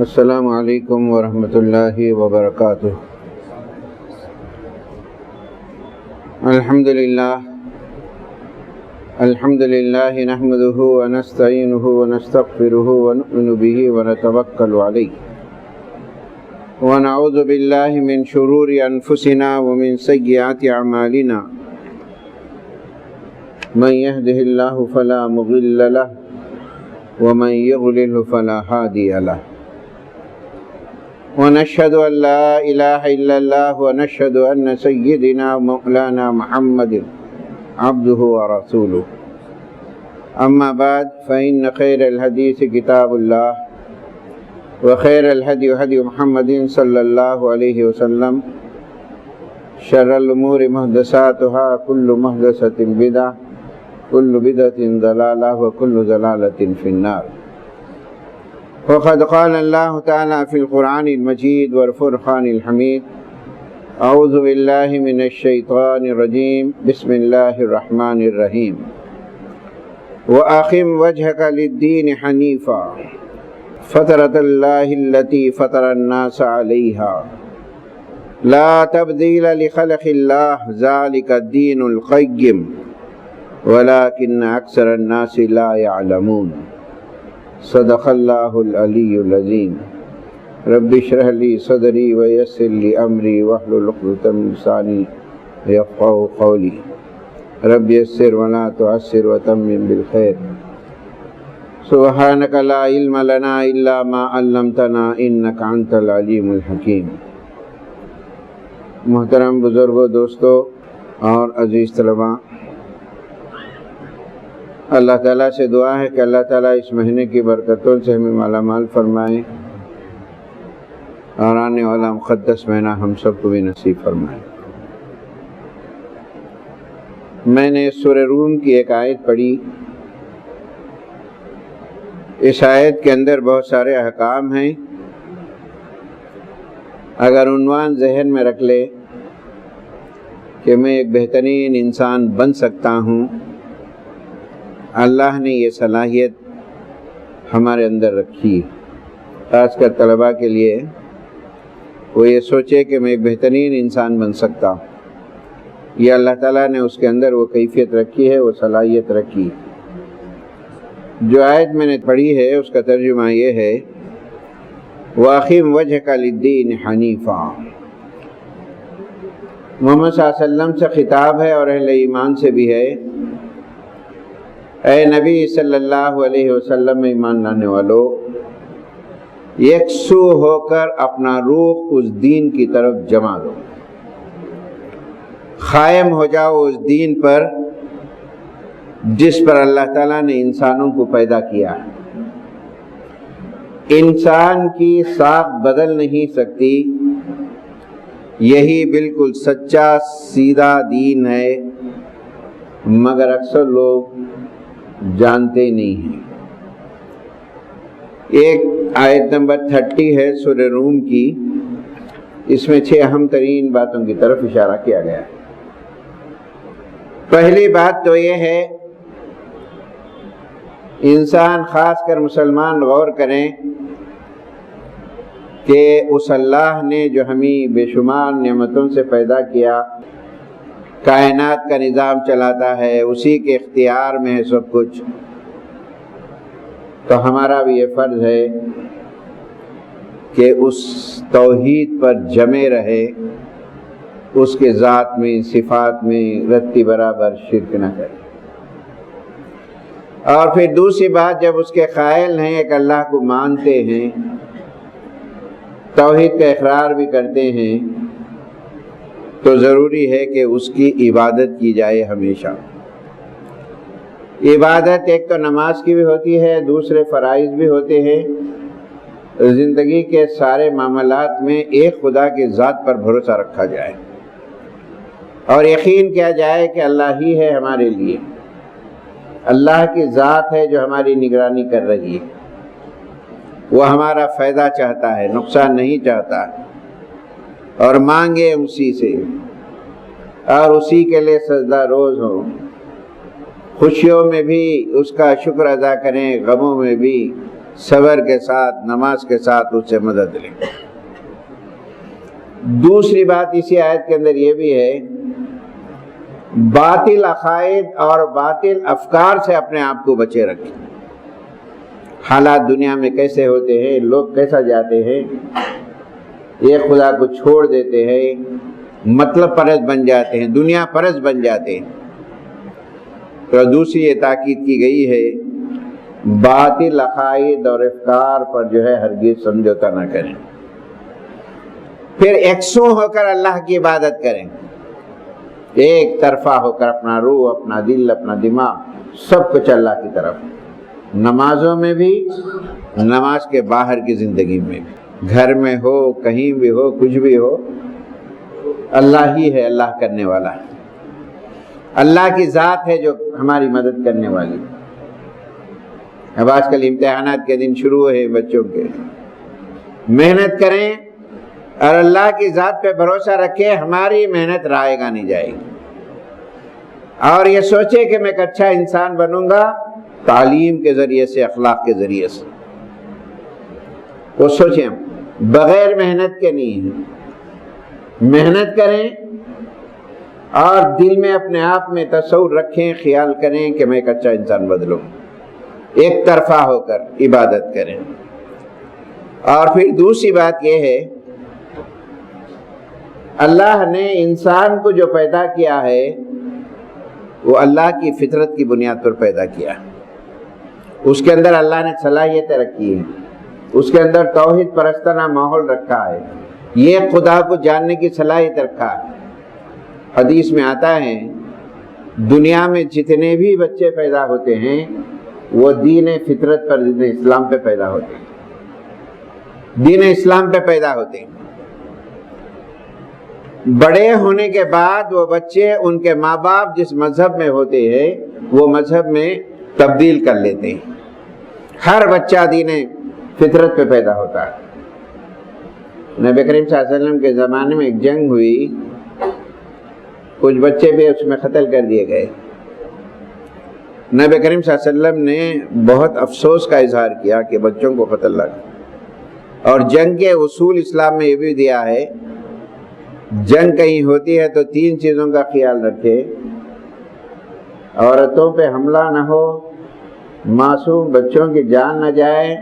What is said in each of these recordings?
السلام علیکم ورحمۃ اللہ وبرکاتہ۔ الحمد للہ نحمده ونستعینه ونستغفره ونؤمن به ونتوکل علیہ ونعوذ باللہ من شرور انفسنا ومن سیئات اعمالنا من يهده اللہ فلا مضل له ومن يضلل فلا هادي له ونشهد أن لا إله إلا الله ونشهد أن سيدنا مولانا محمد عبده ورسوله أما بعد فإن خير الحديث كتاب الله وخير الهدي هدي محمد صلى الله عليه وسلم شر الأمور محدثاتها كل محدثة بدعة كل بدعة ضلالة وكل ضلالة في النار۔ وقد قال الله تعالى في القرآن المجيد والفرقان الحميد أعوذ بالله من الشيطان الرجيم بسم الله الرحمن الرحيم وأقم وجهك للدين حنيفا فطرة الله التي فطر الناس عليها لا تبديل لخلق الله ذلك الدين القيم ولكن أكثر الناس لا يعلمون۔ صدق اللہ العلی العظیم۔ رب اشرح لی صدری ویسر لی امری واحلل عقدۃ من لسانی یفقہوا قولی۔ رب یسر ولا تعسر وتمم بالخیر۔ سبحانک لا علم لنا الا ما علمتنا انک انت العلیم الحکیم۔ محترم بزرگوں، دوستوں اور عزیز طلباء، اللہ تعالیٰ سے دعا ہے کہ اللہ تعالیٰ اس مہینے کی برکتوں سے ہمیں مالا مال فرمائے اور آنے والا مقدس مہینہ ہم سب کو بھی نصیب فرمائے۔ میں نے سورہ روم کی ایک آیت پڑھی۔ اس آیت کے اندر بہت سارے احکام ہیں۔ اگر عنوان ذہن میں رکھ لے کہ میں ایک بہترین انسان بن سکتا ہوں، اللہ نے یہ صلاحیت ہمارے اندر رکھی، خاص کر طلباء کے لیے۔ وہ یہ سوچے کہ میں ایک بہترین انسان بن سکتا ہوں، یہ اللہ تعالیٰ نے اس کے اندر وہ کیفیت رکھی ہے، وہ صلاحیت رکھی۔ جو آیت میں نے پڑھی ہے اس کا ترجمہ یہ ہے وَأَقِمْ وَجْهَكَ لِلدِّينِ حَنِيفًا۔ محمد صلی اللہ علیہ وسلم سے خطاب ہے اور اہل ایمان سے بھی ہے۔ اے نبی صلی اللہ علیہ وسلم میں ایمان لانے والو، یکسو ہو کر اپنا روح اس دین کی طرف جما دو، قائم ہو جاؤ اس دین پر جس پر اللہ تعالیٰ نے انسانوں کو پیدا کیا ہے۔ انسان کی ساکھ بدل نہیں سکتی، یہی بالکل سچا سیدھا دین ہے، مگر اکثر لوگ جانتے نہیں ہیں۔ ایک آیت نمبر 30 ہے سورہ روم کی، اس میں 6 اہم ترین باتوں کی طرف اشارہ کیا گیا ہے۔ پہلی بات تو یہ ہے، انسان خاص کر مسلمان غور کریں کہ اس اللہ نے جو ہمیں بے شمار نعمتوں سے پیدا کیا، کائنات کا نظام چلاتا ہے، اسی کے اختیار میں ہے سب کچھ، تو ہمارا بھی یہ فرض ہے کہ اس توحید پر جمے رہے، اس کے ذات میں صفات میں رتی برابر شرک نہ کرے۔ اور پھر دوسری بات، جب اس کے قائل ہیں، ایک اللہ کو مانتے ہیں، توحید کا اقرار بھی کرتے ہیں، تو ضروری ہے کہ اس کی عبادت کی جائے ہمیشہ۔ عبادت ایک تو نماز کی بھی ہوتی ہے، دوسرے فرائض بھی ہوتے ہیں۔ زندگی کے سارے معاملات میں ایک خدا کی ذات پر بھروسہ رکھا جائے اور یقین کیا جائے کہ اللہ ہی ہے ہمارے لیے، اللہ کی ذات ہے جو ہماری نگرانی کر رہی ہے، وہ ہمارا فائدہ چاہتا ہے، نقصان نہیں چاہتا، اور مانگے اسی سے اور اسی کے لیے سجدہ روز ہو۔ خوشیوں میں بھی اس کا شکر ادا کریں، غموں میں بھی صبر کے ساتھ نماز کے ساتھ اس سے مدد لیں۔ دوسری بات اسی آیت کے اندر یہ بھی ہے، باطل عقائد اور باطل افکار سے اپنے آپ کو بچے رکھیں۔ حالات دنیا میں کیسے ہوتے ہیں، لوگ کیسا جاتے ہیں، ایک خدا کو چھوڑ دیتے ہیں، مطلب پرست بن جاتے ہیں، دنیا پرست بن جاتے ہیں۔ تو دوسری یہ تاکید کی گئی ہے، باطل عقائد اور افکار پر جو ہے ہرگز سمجھوتا نہ کریں، پھر یکسو ہو کر اللہ کی عبادت کریں، ایک طرفہ ہو کر اپنا روح، اپنا دل، اپنا دماغ سب کچھ اللہ کی طرف، نمازوں میں بھی، نماز کے باہر کی زندگی میں بھی، گھر میں ہو، کہیں بھی ہو، کچھ بھی ہو، اللہ ہی ہے اللہ کرنے والا ہے، اللہ کی ذات ہے جو ہماری مدد کرنے والی۔ اب آج کل امتحانات کے دن شروع ہوئے بچوں کے، محنت کریں اور اللہ کی ذات پہ بھروسہ رکھیں، ہماری محنت رائے گا نہیں جائے گی، اور یہ سوچے کہ میں ایک اچھا انسان بنوں گا تعلیم کے ذریعے سے، اخلاق کے ذریعے سے، وہ سوچیں، بغیر محنت کے نہیں ہے۔ محنت کریں اور دل میں اپنے آپ میں تصور رکھیں، خیال کریں کہ میں ایک اچھا انسان بدلوں، ایک طرفہ ہو کر عبادت کریں۔ اور پھر دوسری بات یہ ہے، اللہ نے انسان کو جو پیدا کیا ہے وہ اللہ کی فطرت کی بنیاد پر پیدا کیا، اس کے اندر اللہ نے صلاحیتیں رکھی ہیں، اس کے اندر توحید پرستانہ ماحول رکھا ہے، یہ خدا کو جاننے کی صلاحیت رکھا ہے۔ حدیث میں آتا ہے دنیا میں جتنے بھی بچے پیدا ہوتے ہیں وہ دین فطرت پر، دین اسلام پہ پیدا ہوتے ہیں، دین اسلام پہ پیدا ہوتے ہیں۔ بڑے ہونے کے بعد وہ بچے ان کے ماں باپ جس مذہب میں ہوتے ہیں وہ مذہب میں تبدیل کر لیتے ہیں۔ ہر بچہ دین فطرت پہ پیدا ہوتا ہے۔ نبی کریم صلی اللہ علیہ وسلم کے زمانے میں ایک جنگ ہوئی، کچھ بچے بھی اس میں قتل کر دیے گئے۔ نبی کریم صلی اللہ علیہ وسلم نے بہت افسوس کا اظہار کیا کہ بچوں کو قتل لگا، اور جنگ کے اصول اسلام میں یہ بھی دیا ہے، جنگ کہیں ہوتی ہے تو 3 چیزوں کا خیال رکھے، عورتوں پہ حملہ نہ ہو، معصوم بچوں کی جان نہ جائے،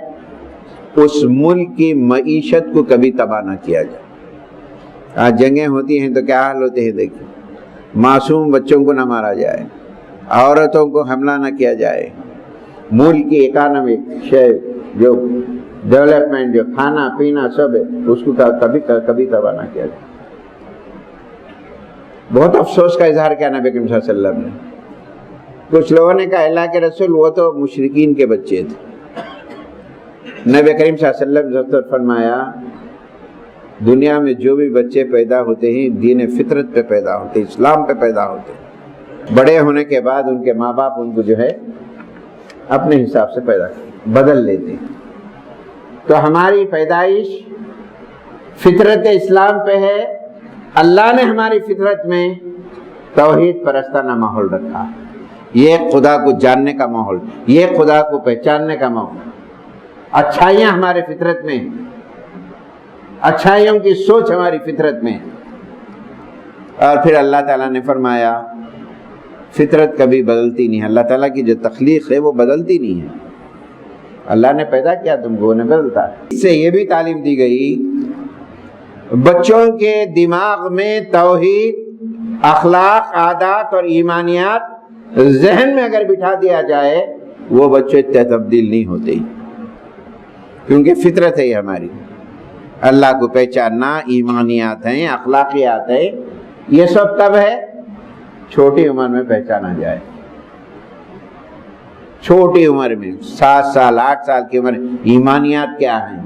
اس ملک کی معیشت کو کبھی تباہ نہ کیا جائے۔ آج جنگیں ہوتی ہیں تو کیا حال ہوتے ہیں دیکھیں، معصوم بچوں کو نہ مارا جائے، عورتوں کو حملہ نہ کیا جائے، ملک کی اکانومک شے جو ڈیولپمنٹ، جو کھانا پینا سب ہے، اس کو کبھی تباہ نہ کیا جائے۔ بہت افسوس کا اظہار کیا نبی کریم صلی اللہ علیہ وسلم نے۔ کچھ لوگوں نے کہا اللہ کے رسول وہ تو مشرکین کے بچے تھے۔ نبی کریم صلی اللہ علیہ وسلم نے فرمایا دنیا میں جو بھی بچے پیدا ہوتے ہیں دین فطرت پہ پیدا ہوتے ہیں، اسلام پہ پیدا ہوتے ہیں، بڑے ہونے کے بعد ان کے ماں باپ ان کو جو ہے اپنے حساب سے پیدا بدل لیتے ہیں۔ تو ہماری پیدائش فطرت اسلام پہ ہے، اللہ نے ہماری فطرت میں توحید پرستانہ ماحول رکھا، یہ خدا کو جاننے کا ماحول، یہ خدا کو پہچاننے کا ماحول، اچھائیاں ہمارے فطرت میں، اچھائیوں کی سوچ ہماری فطرت میں۔ اور پھر اللہ تعالیٰ نے فرمایا فطرت کبھی بدلتی نہیں ہے، اللہ تعالیٰ کی جو تخلیق ہے وہ بدلتی نہیں ہے، اللہ نے پیدا کیا تم کو، وہ نہیں بدلتا ہے۔ اس سے یہ بھی تعلیم دی گئی بچوں کے دماغ میں توحید، اخلاق، عادات اور ایمانیات ذہن میں اگر بٹھا دیا جائے وہ بچے تبدیل نہیں ہوتے، کیونکہ فطرت ہے یہ ہماری، اللہ کو پہچاننا، ایمانیات ہیں، اخلاقیات ہیں، یہ سب تب ہے چھوٹی عمر میں پہچانا جائے۔ چھوٹی عمر میں 7 سال 8 سال کی عمر، ایمانیات کیا ہیں،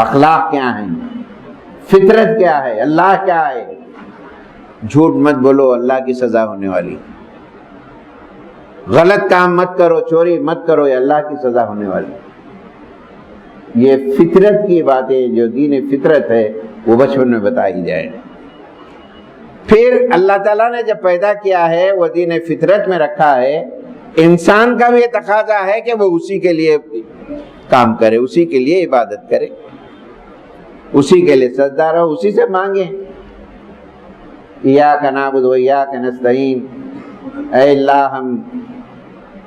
اخلاق کیا ہیں، فطرت کیا ہے، اللہ کیا ہے۔ جھوٹ مت بولو، اللہ کی سزا ہونے والی، غلط کام مت کرو، چوری مت کرو، یہ اللہ کی سزا ہونے والی۔ یہ فطرت کی باتیں جو دین فطرت ہے وہ بچپن میں بتائی جائے۔ پھر اللہ تعالیٰ نے جب پیدا کیا ہے وہ دین فطرت میں رکھا ہے، انسان کا بھی یہ تقاضا ہے کہ وہ اسی کے لیے کام کرے، اسی کے لیے عبادت کرے، اسی کے لیے سجدہ رہو، اسی سے مانگے۔ ایاک نعبد و ایاک نستعین، اے اللہ ہم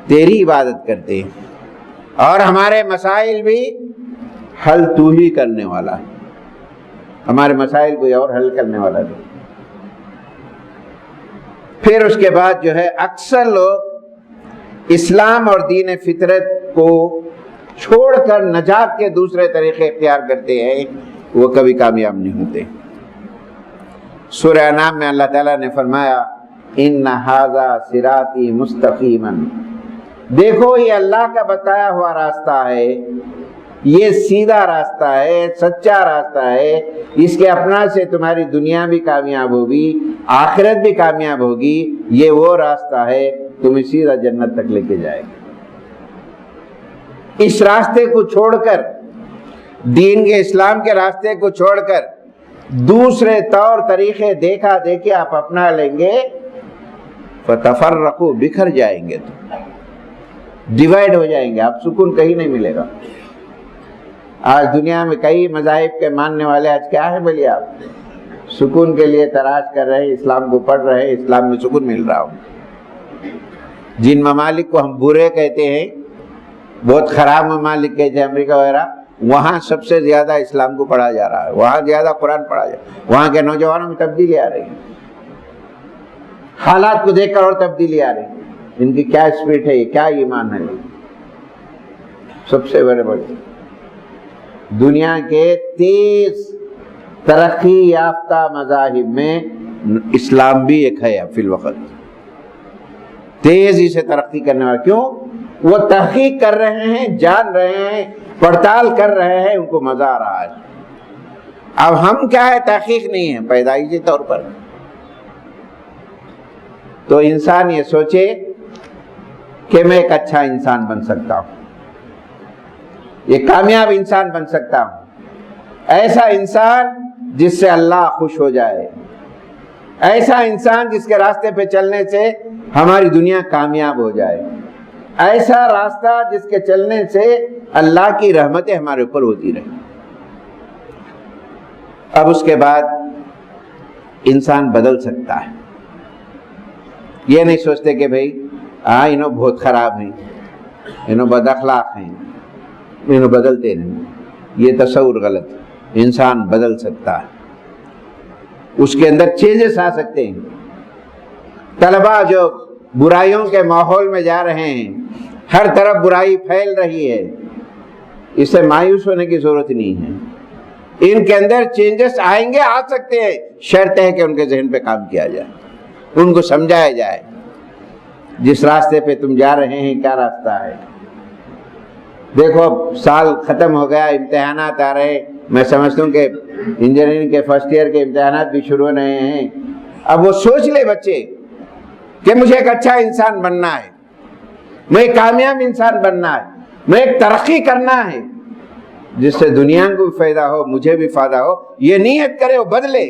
تیری عبادت کرتے ہیں اور ہمارے مسائل بھی حل تو ہی کرنے والا ہے، ہمارے مسائل کوئی اور حل کرنے والا نہیں۔ پھر اس کے بعد جو ہے اکثر لوگ اسلام اور دین فطرت کو چھوڑ کر نجات کے دوسرے طریقے اختیار کرتے ہیں، وہ کبھی کامیاب نہیں ہوتے۔ سورہ انعام میں اللہ تعالیٰ نے فرمایا ان ھذا صراطی مستقیما، دیکھو یہ اللہ کا بتایا ہوا راستہ ہے، یہ سیدھا راستہ ہے، سچا راستہ ہے، اس کے اپنا سے تمہاری دنیا بھی کامیاب ہوگی، آخرت بھی کامیاب ہوگی، یہ وہ راستہ ہے تمہیں سیدھا جنت تک لے کے جائے گا۔ اس راستے کو چھوڑ کر، دین کے اسلام کے راستے کو چھوڑ کر دوسرے طور طریقے دیکھا دیکھے آپ اپنا لیں گے، فتفرقوا، بکھر جائیں گے، ڈیوائیڈ ہو جائیں گے، آپ سکون کہیں نہیں ملے گا۔ آج دنیا میں کئی مذاہب کے ماننے والے آج کیا ہے بولیے آپ، سکون کے لیے تلاش کر رہے ہیں، اسلام کو پڑھ رہے ہیں، اسلام میں سکون مل رہا ہو۔ جن ممالک کو ہم برے کہتے ہیں، بہت خراب ممالک کہتے ہیں، امریکہ وغیرہ، وہاں سب سے زیادہ اسلام کو پڑھا جا رہا ہے، وہاں زیادہ قرآن پڑھا جا رہا ہے، وہاں کے نوجوانوں میں تبدیلی آ رہی ہے، حالات کو دیکھ کر اور تبدیلی آ رہی ہے۔ ان کی کیا اسپرٹ ہے، کیا ایمان ہے۔ سب سے بڑے دنیا کے 30 ترقی یافتہ مذاہب میں اسلام بھی ایک ہے فی الوقت، تیزی سے ترقی کرنے والا۔ کیوں؟ وہ تحقیق کر رہے ہیں، جان رہے ہیں، پڑتال کر رہے ہیں، ان کو مزہ آ رہا ہے۔ اب ہم کیا ہے، تحقیق نہیں ہے، پیدائشی طور پر۔ تو انسان یہ سوچے کہ میں ایک اچھا انسان بن سکتا ہوں، ایک کامیاب انسان بن سکتا ہوں، ایسا انسان جس سے اللہ خوش ہو جائے، ایسا انسان جس کے راستے پہ چلنے سے ہماری دنیا کامیاب ہو جائے، ایسا راستہ جس کے چلنے سے اللہ کی رحمتیں ہمارے اوپر ہوتی رہیں۔ اب اس کے بعد انسان بدل سکتا ہے، یہ نہیں سوچتے کہ بھئی انہوں بہت خراب ہیں، انہوں بد اخلاق ہیں، انہوں بدلتے نہیں، یہ تصور غلط ہے۔ انسان بدل سکتا ہے، اس کے اندر چینجز آ سکتے ہیں۔ طلباء جو برائیوں کے ماحول میں جا رہے ہیں، ہر طرف برائی پھیل رہی ہے، اس سے مایوس ہونے کی ضرورت نہیں ہے۔ ان کے اندر چینجز آئیں گے، آ سکتے ہیں، شرط ہے کہ ان کے ذہن پہ کام کیا جائے، ان کو سمجھایا جائے جس راستے پہ تم جا رہے ہیں کیا راستہ ہے۔ دیکھو اب سال ختم ہو گیا، امتحانات آ رہے ہیں، میں سمجھتا ہوں کہ انجینئرنگ کے فرسٹ ایئر کے امتحانات بھی شروع ہونے ہیں۔ اب وہ سوچ لے بچے کہ مجھے ایک اچھا انسان بننا ہے، میں ایک کامیاب انسان بننا ہے، میں ایک ترقی کرنا ہے جس سے دنیا کو بھی فائدہ ہو، مجھے بھی فائدہ ہو۔ یہ نیت کرے، وہ بدلے،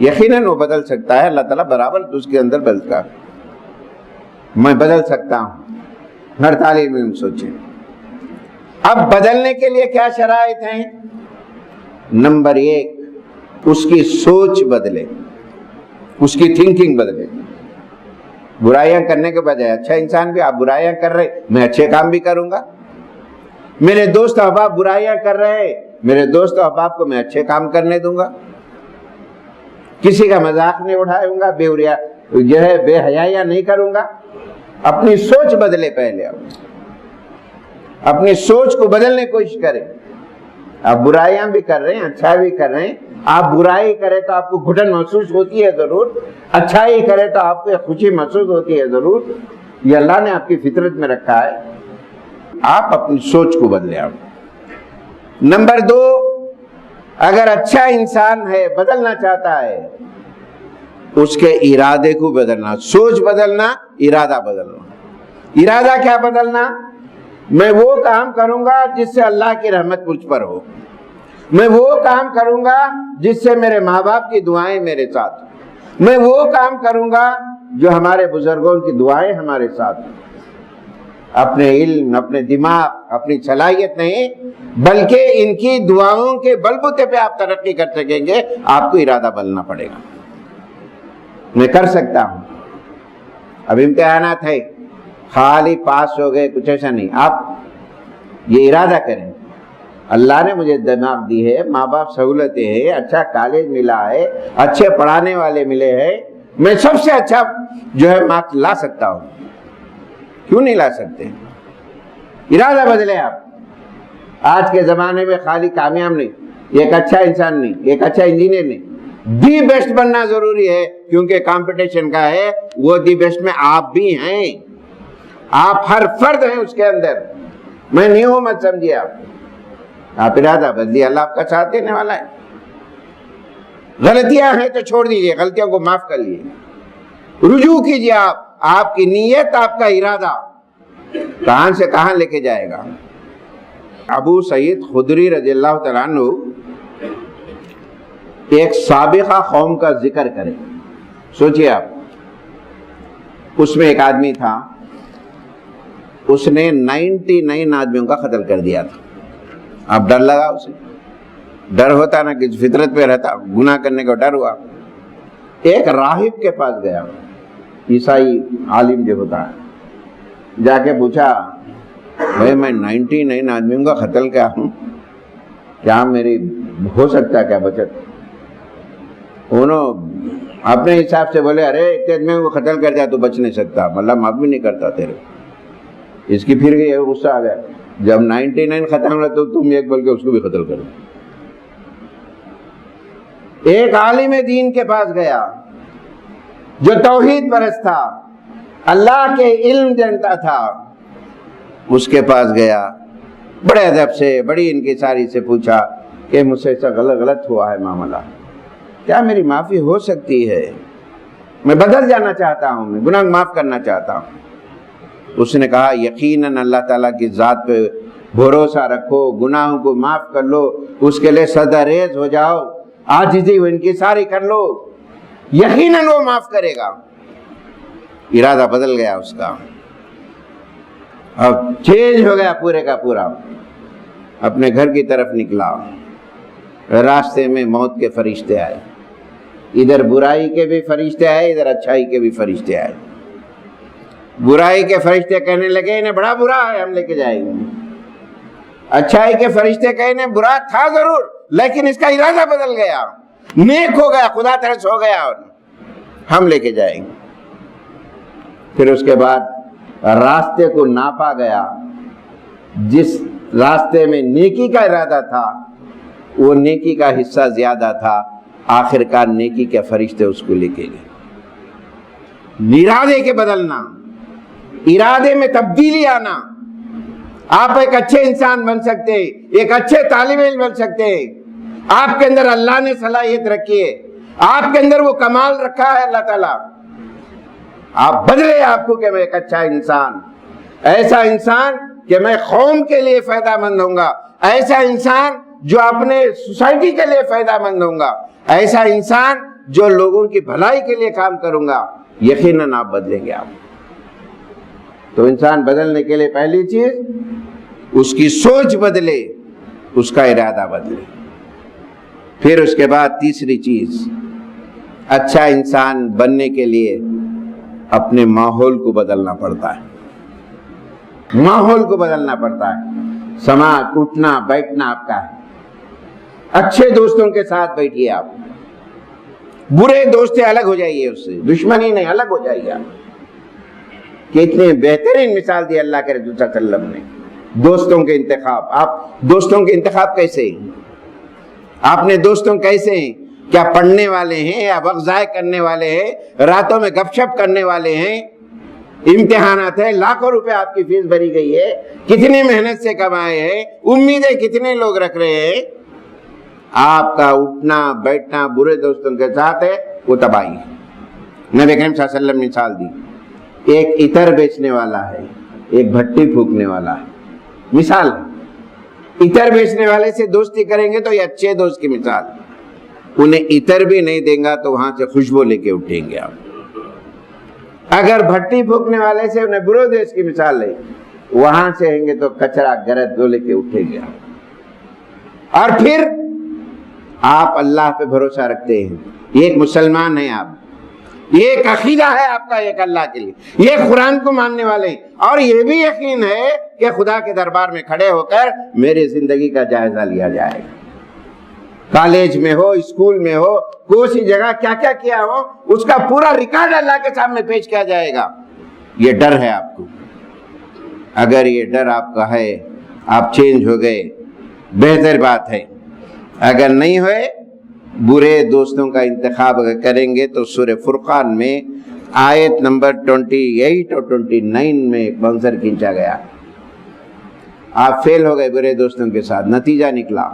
یقیناً وہ بدل سکتا ہے۔ اللہ تعالیٰ برابر اس کے اندر بدلتا ہے۔ میں بدل سکتا ہوں، ہر طالب علم سوچے۔ اب بدلنے کے لیے کیا شرائط ہیں؟ نمبر 1، اس کی سوچ بدلے، اس کی تھنکنگ بدلے۔ برائیاں کرنے کے بجائے اچھا انسان بھی، آپ برائیاں کر رہے، میں اچھے کام بھی کروں گا۔ میرے دوست احباب برائیاں کر رہے، میرے دوست احباب کو میں اچھے کام کرنے دوں گا، کسی کا مذاق نہیں اٹھاؤں گا، بے حیائیاں نہیں کروں گا۔ اپنی سوچ بدلے، پہلے اپنی سوچ کو بدلنے کی کوشش کریں۔ آپ برائیاں بھی کر رہے ہیں، اچھا بھی کر رہے ہیں۔ آپ برائی کرے تو آپ کو گھٹن محسوس ہوتی ہے ضرور، اچھائی کرے تو آپ کو خوشی محسوس ہوتی ہے ضرور، یہ اللہ نے آپ کی فطرت میں رکھا ہے۔ آپ اپنی سوچ کو بدلیں۔ نمبر 2، اگر اچھا انسان ہے، بدلنا چاہتا ہے، اس کے ارادے کو بدلنا، سوچ بدلنا، ارادہ بدلنا۔ ارادہ کیا بدلنا؟ میں وہ کام کروں گا جس سے اللہ کی رحمت مجھ پر ہو، میں وہ کام کروں گا جس سے میرے ماں باپ کی دعائیں میرے ساتھ ہوں، میں وہ کام کروں گا جو ہمارے بزرگوں کی دعائیں ہمارے ساتھ ہوں۔ اپنے علم، اپنے دماغ، اپنی صلاحیت نہیں، بلکہ ان کی دعاؤں کے بلبوتے پہ آپ ترقی کر سکیں گے۔ آپ کو ارادہ بدلنا پڑے گا۔ میں کر سکتا ہوں، اب امتحانات ہے، خالی پاس ہو گئے کچھ ایسا نہیں، آپ یہ ارادہ کریں، اللہ نے مجھے دماغ دی ہے، ماں باپ سہولتیں ہیں، اچھا کالج ملا ہے، اچھے پڑھانے والے ملے ہیں، میں سب سے اچھا جو ہے مارکس لا سکتا ہوں، کیوں نہیں لا سکتے؟ ارادہ بدلے آپ۔ آج کے زمانے میں خالی کامیاب نہیں، ایک اچھا انسان نہیں، ایک اچھا انجینئر نہیں، دی بیسٹ بننا ضروری ہے، کیونکہ کمپٹیشن کا ہے، وہ دی بیسٹ میں آپ بھی ہیں، آپ ہر فرد ہیں اس کے اندر، میں نہیں ہوں مت سمجھیے آپ ارادہ بدلیے، اللہ آپ کا ساتھ دینے والا ہے۔ غلطیاں ہیں تو چھوڑ دیجئے، غلطیوں کو معاف کر لیجیے، رجوع کیجئے، آپ کی نیت، آپ کا ارادہ کہاں سے کہاں لے کے جائے گا۔ ابو سعید خدری رضی اللہ تعالیٰ عنہ ایک سابقہ قوم کا ذکر کریں، سوچئے آپ، اس میں ایک آدمی تھا، اس نے 99 آدمیوں کا قتل کر دیا تھا۔ اب ڈر لگا اسے، ڈر ہوتا نا کہ فطرت پہ رہتا، گناہ کرنے کا ڈر ہوا، ایک راہب کے پاس گیا، عیسائی عالم جو ہوتا ہے، جا کے پوچھا، بھائی میں 99 آدمیوں کا قتل کیا ہوں، کیا میری ہو سکتا کیا بچت؟ انہوں اپنے حساب سے بولے، ارے اتنے آدمیوں کو قتل کر دیا تو بچ نہیں سکتا، اللہ معاف بھی نہیں کرتا تیرے۔ اس کی پھر گئی، غصہ آ گیا، جب 99 ختم ہوا تو تم ایک بول کے اس کو بھی قتل کرو۔ ایک عالم دین کے پاس گیا جو توحید پرست تھا، اللہ کے علم جانتا تھا، اس کے پاس گیا، بڑے ادب سے، بڑی انکساری سے پوچھا کہ مجھ سے ایسا غلط ہوا ہے معاملہ، کیا میری معافی ہو سکتی ہے؟ میں بدل جانا چاہتا ہوں، میں گناہ معاف کرنا چاہتا ہوں۔ اس نے کہا، یقیناً اللہ تعالیٰ کی ذات پہ بھروسہ رکھو، گناہوں کو معاف کر لو، اس کے لئے سجدہ ریز ہو جاؤ، عاجزی و انکساری کر لو، یقیناً وہ معاف کرے گا۔ ارادہ بدل گیا اس کا، اب چینج ہو گیا پورے کا پورا، اپنے گھر کی طرف نکلا، راستے میں موت کے فرشتے آئے، ادھر برائی کے بھی فرشتے آئے، ادھر اچھائی کے بھی فرشتے آئے۔ برائی کے فرشتے کہنے لگے انہیں بڑا برا ہے، ہم لے کے جائیں گے۔ اچھائی کے فرشتے کہنے برا تھا ضرور، لیکن اس کا ارادہ بدل گیا، نیک ہو گیا، خدا ترس ہو گیا، اور ہم لے کے جائیں گے۔ پھر اس کے بعد راستے کو ناپا گیا، جس راستے میں نیکی کا ارادہ تھا وہ نیکی کا حصہ زیادہ تھا، آخر کار نیکی کے فرشتے اس کو لے کے گئے۔ ارادے کے بدلنا، ارادے میں تبدیلی آنا، آپ ایک اچھے انسان بن سکتے، ایک اچھے طالب علم بن سکتے، آپ کے اندر اللہ نے صلاحیت رکھی ہے، آپ کے اندر وہ کمال رکھا ہے اللہ تعالیٰ، آپ بدلے آپ کو کہ میں ایک اچھا انسان، ایسا انسان کہ میں قوم کے لیے فائدہ مند ہوں گا، ایسا انسان جو اپنے سوسائٹی کے لیے فائدہ مند ہوں گا، ایسا انسان جو لوگوں کی بھلائی کے لیے کام کروں گا، یقیناً آپ بدلیں گے۔ آپ تو انسان بدلنے کے لیے پہلی چیز اس کی سوچ بدلے، اس کا ارادہ بدلے۔ پھر اس کے بعد تیسری چیز، اچھا انسان بننے کے لیے اپنے ماحول کو بدلنا پڑتا ہے، ماحول کو بدلنا پڑتا ہے۔ سماج، اٹھنا بیٹھنا آپ کا ہے، اچھے دوستوں کے ساتھ بیٹھیے، آپ برے دوست سے الگ ہو جائیے، اس سے دشمنی نہیں، الگ ہو جائیے آپ۔ کتنی بہترین مثال دی اللہ کے رسول صلی اللہ علیہ وسلم نے دوستوں کے انتخاب۔ آپ دوستوں کے انتخاب کیسے ہیں؟ آپ نے دوستوں کیسے ہیں؟ کیا پڑھنے والے ہیں یا وقت ضائع کرنے والے ہیں، راتوں میں گپ شپ کرنے والے ہیں؟ امتحانات ہے، لاکھوں روپے آپ کی فیس بھری گئی ہے، کتنی محنت سے کمائے ہیں، امیدیں کتنے لوگ رکھ رہے ہیں، آپ کا اٹھنا بیٹھنا برے دوستوں کے ساتھ ہے، وہ تباہی ہے۔ نبی کریم صلی اللہ علیہ وسلم نے مثال دی، ایک عطر بیچنے والا ہے، ایک بھٹی پھونکنے والا ہے، مثال ہے۔ عطر بیچنے والے سے دوستی کریں گے تو یہ اچھے دوست کی مثال، انہیں عطر بھی نہیں دیں گا تو وہاں سے خوشبو لے کے اٹھیں گے آپ۔ اگر بھٹی پھونکنے والے سے انہیں برے دوست کی مثال لے، وہاں سے آئیں گے تو کچرا گرد دو لے کے اٹھے گیا. اور پھر آپ اللہ پہ بھروسہ رکھتے ہیں، یہ ایک مسلمان ہیں آپ، یہ ایک عقیدہ ہے آپ کا ایک اللہ کے لیے، یہ قرآن کو ماننے والے ہیں، اور یہ بھی یقین ہے کہ خدا کے دربار میں کھڑے ہو کر میری زندگی کا جائزہ لیا جائے گا. کالج میں ہو، اسکول میں ہو، کوئی سی جگہ کیا کیا کیا ہو، اس کا پورا ریکارڈ اللہ کے سامنے پیش کیا جائے گا. یہ ڈر ہے آپ کو. اگر یہ ڈر آپ کا ہے، آپ چینج ہو گئے، بہتر بات ہے. اگر نہیں ہوئے، برے دوستوں کا انتخاب اگر کریں گے تو سورہ فرقان میں آیت نمبر 28 اور 29 میں ایک منظر کھینچا گیا. آپ فیل ہو گئے برے دوستوں کے ساتھ، نتیجہ نکلا،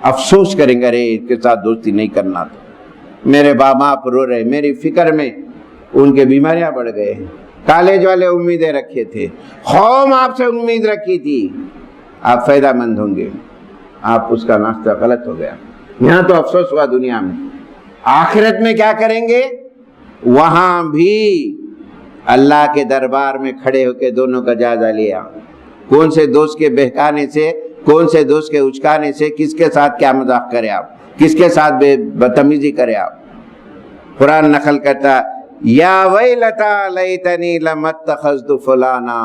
افسوس کریں گے، ارے ان کے ساتھ دوستی نہیں کرنا تھا. میرے باپ باپ رو رہے، میری فکر میں ان کے بیماریاں بڑھ گئے. کالج والے امیدیں رکھے تھے، قوم آپ سے امید رکھی تھی، آپ فائدہ مند ہوں گے، آپ اس کا ناشتہ غلط ہو گیا. یہاں تو افسوس ہوا دنیا میں. آخرت میں کیا کریں گے؟ وہاں بھی اللہ کے دربار میں کھڑے ہو کے دونوں کا جائزہ لیا. کون سے دوست کے بہکانے سے، کون سے دوست کے اچکانے سے، کس کے ساتھ کیا مذاق کرے آپ، کس کے ساتھ بدتمیزی کرے آپ. قرآن نقل کرتا، یا ویلتا لیتنی لم اتخذت فلانا،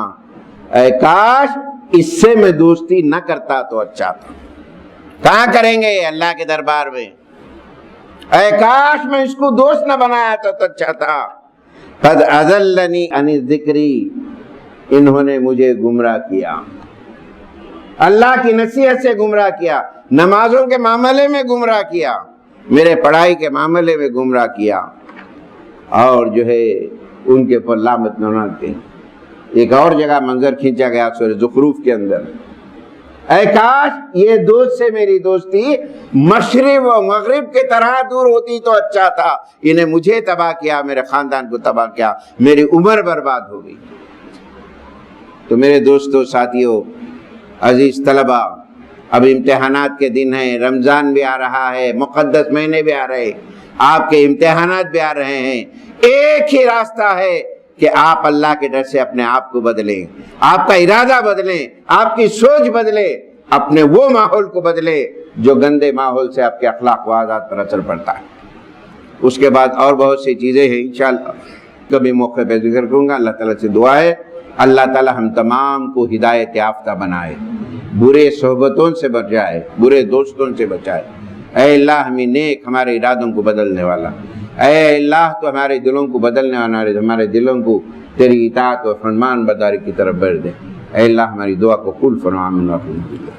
اے کاش اس سے میں دوستی نہ کرتا تو اچھا تھا. کہاں کریں گے؟ اللہ کے دربار میں. اے کاش میں اس کو دوست نہ بنایا تو اچھا تھا. قد اضلنی عن ذکری، انہوں نے مجھے گمراہ کیا، اللہ کی نصیحت سے گمراہ کیا، نمازوں کے معاملے میں گمراہ کیا، میرے پڑھائی کے معاملے میں گمراہ کیا، اور جو ہے ان کے پر لعنت نہ. ایک اور جگہ منظر کھینچا گیا سورہ زخرف کے اندر، اے کاش یہ دوست سے میری دوستی مشرق و مغرب کی طرح دور ہوتی تو اچھا تھا. انہیں مجھے تباہ کیا، میرے خاندان کو تباہ کیا، میری عمر برباد ہو گئی. تو میرے دوستو، ساتھیو، عزیز طلبہ، اب امتحانات کے دن ہیں، رمضان بھی آ رہا ہے، مقدس مہینے بھی آ رہے ہیں، آپ کے امتحانات بھی آ رہے ہیں. ایک ہی راستہ ہے کہ آپ اللہ کے ڈر سے اپنے آپ کو بدلیں، آپ کا ارادہ بدلیں، آپ کی سوچ بدلے، اپنے وہ ماحول کو بدلے جو گندے ماحول سے آپ کے اخلاق و عادات پر اثر پڑتا ہے. اس کے بعد اور بہت سی چیزیں ہیں، انشاءاللہ کبھی موقع پہ ذکر کروں گا. اللہ تعالیٰ سے دعا ہے اللہ تعالیٰ ہم تمام کو ہدایت یافتہ بنائے، برے صحبتوں سے بچائے، برے دوستوں سے بچائے. اے اللہ ہمیں نیک، ہمارے ارادوں کو بدلنے والا، اے اللہ تو ہمارے دلوں کو بدلنے والا، ہمارے دلوں کو تیری اطاعت و فرمان برداری کی طرف بڑھ دے. اے اللہ ہماری دعا کو قبول فرما. آمین.